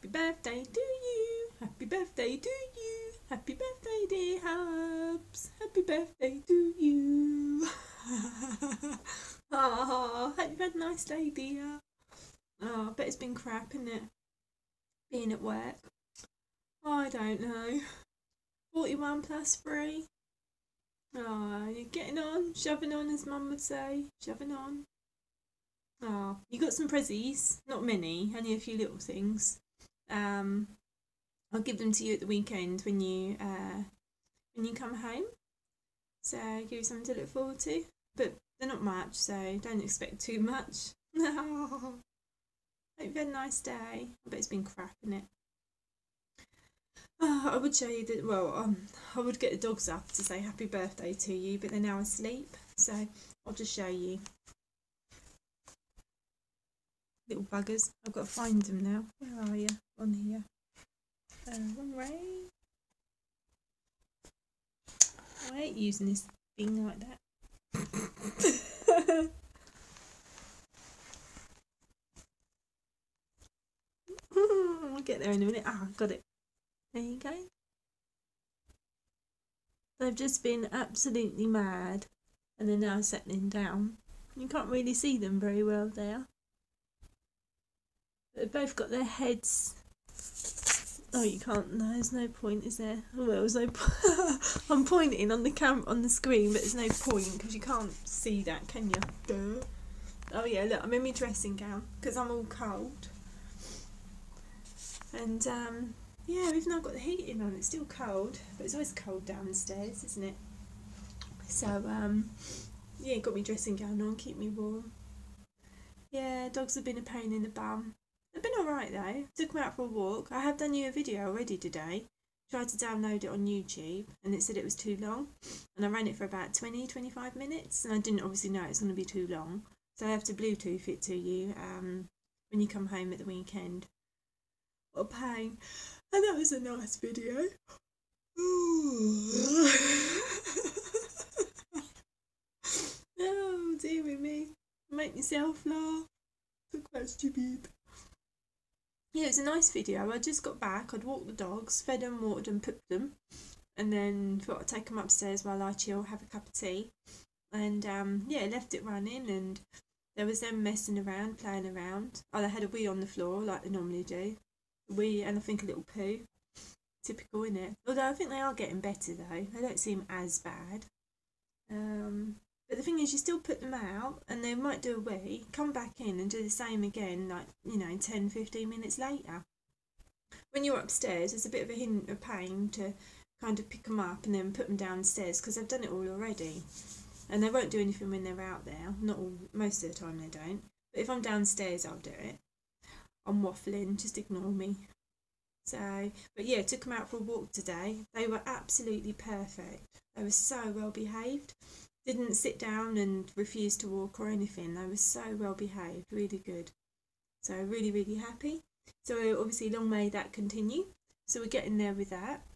Happy birthday to you. Happy birthday to you. Happy birthday, dear Hubs. Happy birthday to you. Oh, hope you've had a nice day, dear. Oh, I bet it's been crap, isn't it? Being at work. I don't know. 41 plus 3. Oh, you're getting on, shoving on, as Mum would say. Shoving on. Oh, you got some prezzies. Not many, only a few little things. I'll give them to you at the weekend when you come home. So give you something to look forward to. But they're not much, so don't expect too much. Hope you've had a nice day. I bet it's been crap, innit? I would show you that. Well, I would get the dogs up to say happy birthday to you, but they're now asleep. So I'll just show you. Little buggers. I've got to find them now. Where are you? On here. Wrong way. I hate using this thing like that. I'll get there in a minute. Ah, got it. There you go. They've just been absolutely mad and they're now settling down. You can't really see them very well there. They've both got their heads. Oh, you can't. No, there's no point, is there? Oh, well, there's no. I'm pointing on the screen, but there's no point because you can't see that, can you? Duh. Oh yeah, look, I'm in my dressing gown because I'm all cold. And yeah, we've now got the heating on. It's still cold, but it's always cold downstairs, isn't it? So yeah, got my dressing gown on, keep me warm. Yeah, dogs have been a pain in the bum. They've been alright though. Took them out for a walk. I have done you a video already today. Tried to download it on YouTube and it said it was too long. And I ran it for about 20-25 minutes and I didn't obviously know it's going to be too long. So I have to Bluetooth it to you when you come home at the weekend. What a pain. And that was a nice video. Oh dear me. Make myself laugh. So quite stupid. Yeah, it was a nice video. I just got back, I'd walked the dogs, fed them, watered them, pooped them, and then thought I'd take them upstairs while I chill, have a cup of tea. And yeah, left it running, and there was them messing around, playing around. Oh, they had a wee on the floor like they normally do. A wee and I think a little poo. Typical, innit? Although I think they are getting better though. They don't seem as bad. But the thing is, you still put them out and they might do a wee, come back in and do the same again, like, 10-15 minutes later. When you're upstairs, it's a bit of a pain to kind of pick them up and then put them downstairs because they've done it all already. And they won't do anything when they're out there. Not all, most of the time they don't. But if I'm downstairs, I'll do it. I'm waffling, just ignore me. So, but yeah, took them out for a walk today. They were absolutely perfect. They were so well behaved. Didn't sit down and refuse to walk or anything. They were so well behaved, really good. So really, really happy. So obviously long may that continue. So we're getting there with that.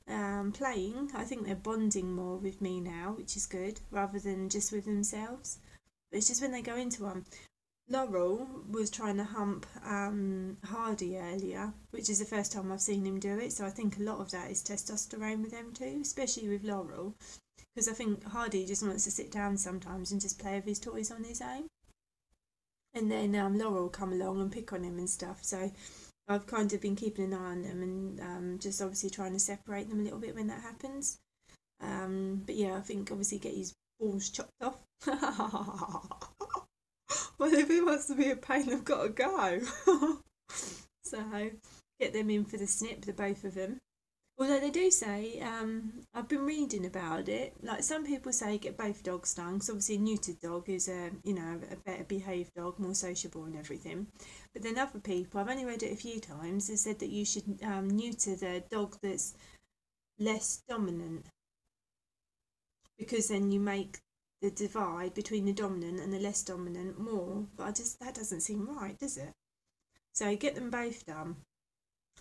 Playing, I think they're bonding more with me now, which is good, rather than just with themselves. But it's just when they go into one. Laurel was trying to hump Hardy earlier, which is the first time I've seen him do it. So I think a lot of that is testosterone with them too, especially with Laurel. Because I think Hardy just wants to sit down sometimes and just play with his toys on his own. And then Laurel will come along and pick on him and stuff. So I've kind of been keeping an eye on them and just obviously trying to separate them a little bit when that happens. But yeah, I think obviously get his balls chopped off. Well, if he wants to be a pain, I've got to go. So get them in for the snip, the both of them. Although they do say, I've been reading about it, like some people say get both dogs done, because obviously a neutered dog is a better behaved dog, more sociable and everything. But then other people, I've only read it a few times, have said that you should neuter the dog that's less dominant, because then you make the divide between the dominant and the less dominant more. But that doesn't seem right, does it? So get them both done.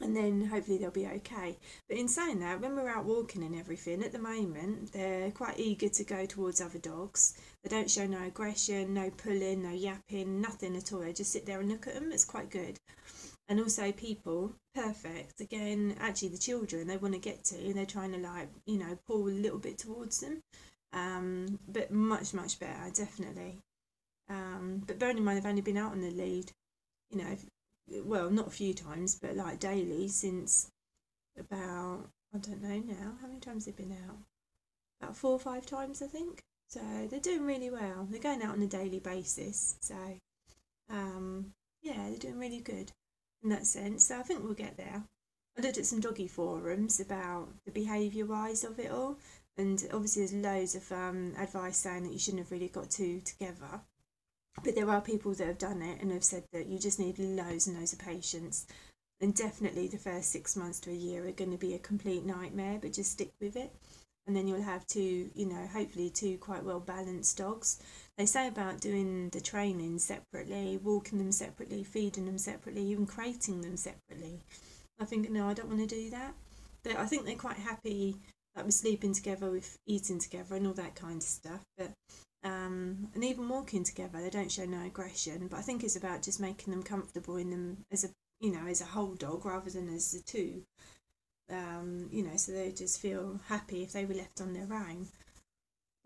And then hopefully they'll be okay. But in saying that, when we're out walking and everything, at the moment, they're quite eager to go towards other dogs. They don't show no aggression, no pulling, no yapping, nothing at all. They just sit there and look at them. It's quite good. And also people, perfect. Again, actually the children, they want to get to, and they're trying to like, you know, pull a little bit towards them. But much, much better, definitely. But bearing in mind, I've only been out on the lead, you know, well, not a few times, but like daily since about, I don't know now, how many times they've been out? About 4 or 5 times, I think. So they're doing really well. They're going out on a daily basis. So, yeah, they're doing really good in that sense. So I think we'll get there. I looked at some doggy forums about the behaviour wise of it all, and obviously there's loads of advice saying that you shouldn't have really got 2 together. But there are people that have done it and have said that you just need loads and loads of patience. And definitely the first 6 months to a year are going to be a complete nightmare, but just stick with it. And then you'll have 2, you know, hopefully 2 quite well balanced dogs. They say about doing the training separately, walking them separately, feeding them separately, even crating them separately. I think, no, I don't want to do that. I think they're quite happy like with sleeping together, with eating together and all that kind of stuff. But and even walking together, they don't show no aggression. But I think it's about just making them comfortable in them as a, you know, as a whole dog rather than as the 2. You know, so they just feel happy if they were left on their own.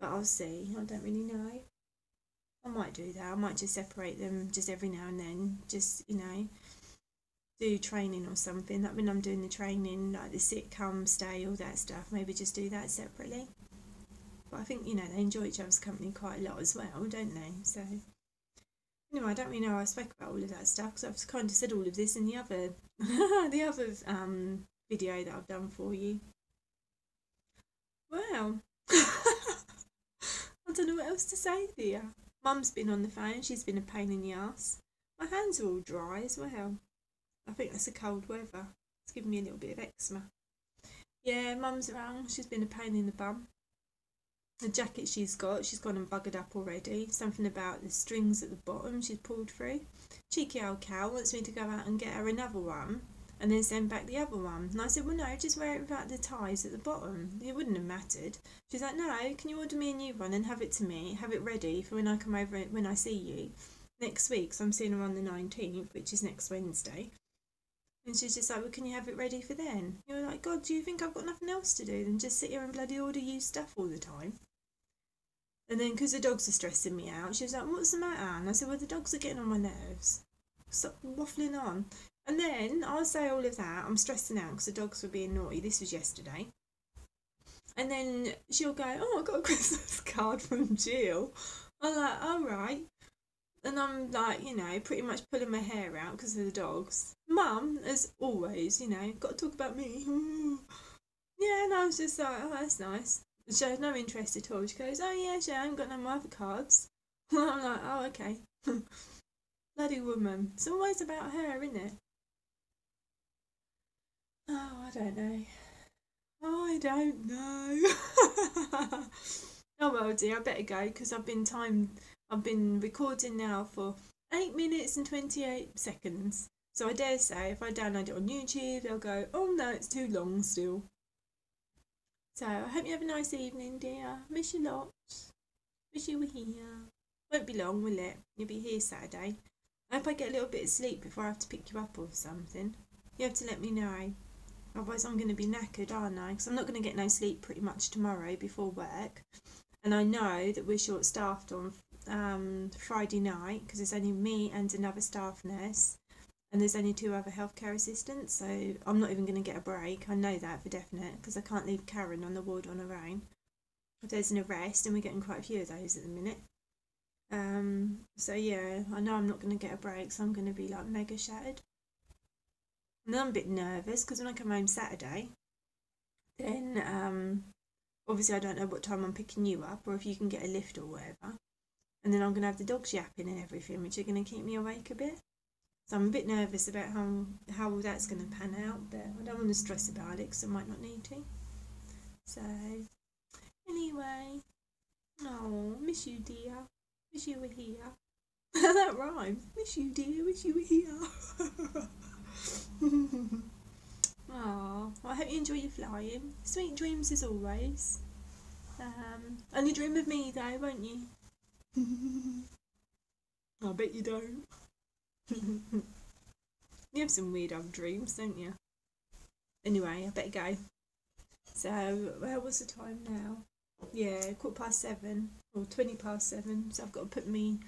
But I'll see. I don't really know. I might do that. I might just separate them just every now and then. Just, you know, do training or something. Like when I'm doing the training, like the sit, come, stay, all that stuff. Maybe just do that separately. But I think, you know, they enjoy each other's company quite a lot as well, don't they? So anyway, I don't really know how I spoke about all of that stuff because I've kind of said all of this in the other video that I've done for you. Well, I don't know what else to say there. Mum's been on the phone. She's been a pain in the ass. My hands are all dry as well. I think that's the cold weather. It's giving me a little bit of eczema. Yeah, Mum's around. She's been a pain in the bum. The jacket she's gone and buggered up already. Something about the strings at the bottom she's pulled through. Cheeky old cow wants me to go out and get her another one and then send back the other one. And I said, well, no, just wear it without the ties at the bottom. It wouldn't have mattered. She's like, no, can you order me a new one and have it to me, have it ready for when I come over, when I see you next week. So I'm seeing her on the 19th, which is next Wednesday. And she's just like, well, can you have it ready for then? You're like, God, do you think I've got nothing else to do than just sit here and bloody order you stuff all the time? And then, because the dogs are stressing me out, she was like, what's the matter? And I said, well, the dogs are getting on my nerves. Stop waffling on. And then I'll say all of that. I'm stressing out because the dogs were being naughty. This was yesterday. And then she'll go, oh, I got a Christmas card from Jill. I'm like, all right. And I'm like, you know, pretty much pulling my hair out because of the dogs. Mum, as always, you know, got to talk about me. Yeah, and I was just like, oh, that's nice. She has no interest at all. She goes, oh yeah, I haven't got no more other cards. I'm like, oh, okay. Bloody woman. It's always about her, isn't it? Oh, I don't know. I don't know. Oh well, dear, I better go because I've been recording now for 8 minutes and 28 seconds. So I dare say if I download it on YouTube, they'll go, oh no, it's too long still. So I hope you have a nice evening, dear. Miss you lots. Wish you were here. Won't be long, will it? You'll be here Saturday. I hope I get a little bit of sleep before I have to pick you up or something. You have to let me know. Otherwise I'm going to be knackered, aren't I? Because I'm not going to get no sleep pretty much tomorrow before work. And I know that we're short-staffed on Friday night because there's only me and another staff nurse. And there's only 2 other healthcare assistants, so I'm not even going to get a break. I know that for definite because I can't leave Karen on the ward on her own. If there's an arrest, and we're getting quite a few of those at the minute. So yeah, I know I'm not going to get a break, so I'm going to be like mega shattered. And I'm a bit nervous because when I come home Saturday, then obviously I don't know what time I'm picking you up or if you can get a lift or whatever. And then I'm going to have the dogs yapping and everything, which are going to keep me awake a bit. So I'm a bit nervous about how all that's going to pan out, but I don't want to stress about it because I might not need to. So, anyway, oh, miss you, dear. Wish you were here. That rhymes. Miss you, dear. Wish you were here. Oh, well, I hope you enjoy your flying. Sweet dreams as always. Only dream of me though, won't you? I bet you don't. You have some weird old dreams, don't you? Anyway, I better go. So, where was the time now? Yeah, 7:15 or 7:20. So I've got to put me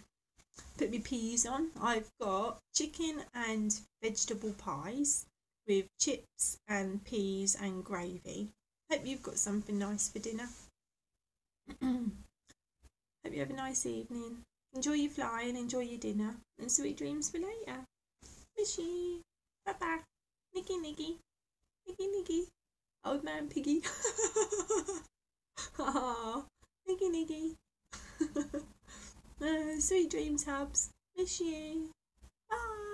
peas on. I've got chicken and vegetable pies with chips and peas and gravy. Hope you've got something nice for dinner. Hope you have a nice evening. Enjoy your flying, enjoy your dinner, and sweet dreams for later. Miss you. Bye bye. Nicky Nicky. Nicky Nicky. Old man piggy. Aww. Nicky Nicky. Sweet dreams, Hubs. Miss you. Bye.